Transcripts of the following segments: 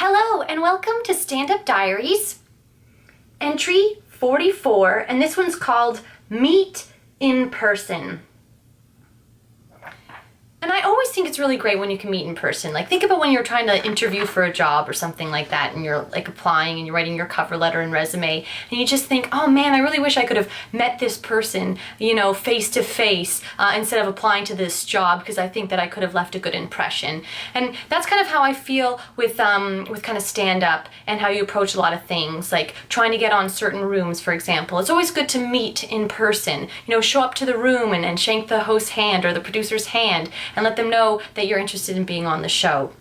Hello and welcome to Stand Up Diaries, entry 44, and this one's called Meet in Person. And I always think it's really great when you can meet in person. Like, think about when you're trying to interview for a job or something like that, and you're like applying and you're writing your cover letter and resume, and you just think, oh man, I really wish I could have met this person, face to face, instead of applying to this job, because I think that I could have left a good impression. And that's kind of how I feel with kind of stand up and how you approach a lot of things, like trying to get on certain rooms, for example. It's always good to meet in person. Show up to the room and shake the host's hand or the producer's hand and let them know that you're interested in being on the show.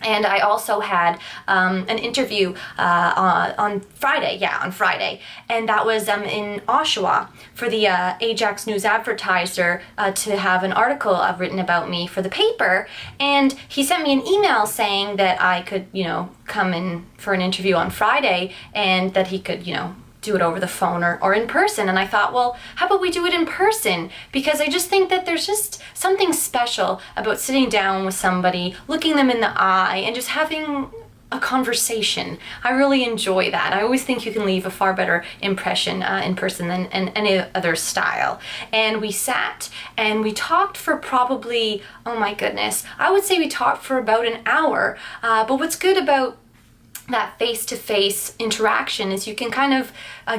And I also had an interview on Friday, and that was in Oshawa for the Ajax News Advertiser to have an article written about me for the paper. And he sent me an email saying that I could, come in for an interview on Friday, and that he could, do it over the phone or in person. And I thought, well, how about we do it in person? Because I just think that there's just something special about sitting down with somebody, looking them in the eye, and just having a conversation. I really enjoy that. I always think you can leave a far better impression in person than in any other style. And we sat and we talked for probably, oh my goodness, I would say we talked for about an hour. But what's good about that face-to-face interaction is you can kind of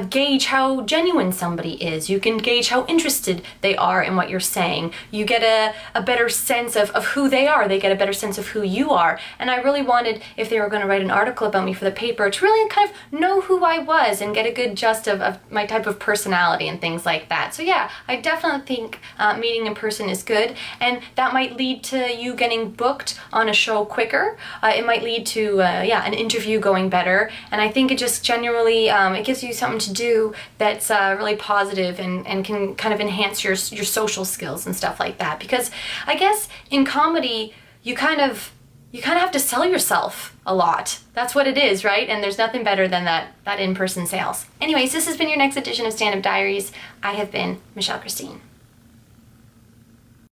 gauge how genuine somebody is. You can gauge how interested they are in what you're saying. You get a better sense of who they are. They get a better sense of who you are. And I really wanted, if they were going to write an article about me for the paper, to really kind of know who I was and get a good gist of my type of personality and things like that. So yeah, I definitely think meeting in person is good, and that might lead to you getting booked on a show quicker. It might lead to an interview going better, and I think it just generally it gives you something to do that's really positive and can kind of enhance your social skills and stuff like that. Because I guess in comedy you kind of have to sell yourself a lot. That's what it is, right? And there's nothing better than that in-person sales. Anyways, this has been your next edition of Stand Up Diaries. I have been Michelle Christine.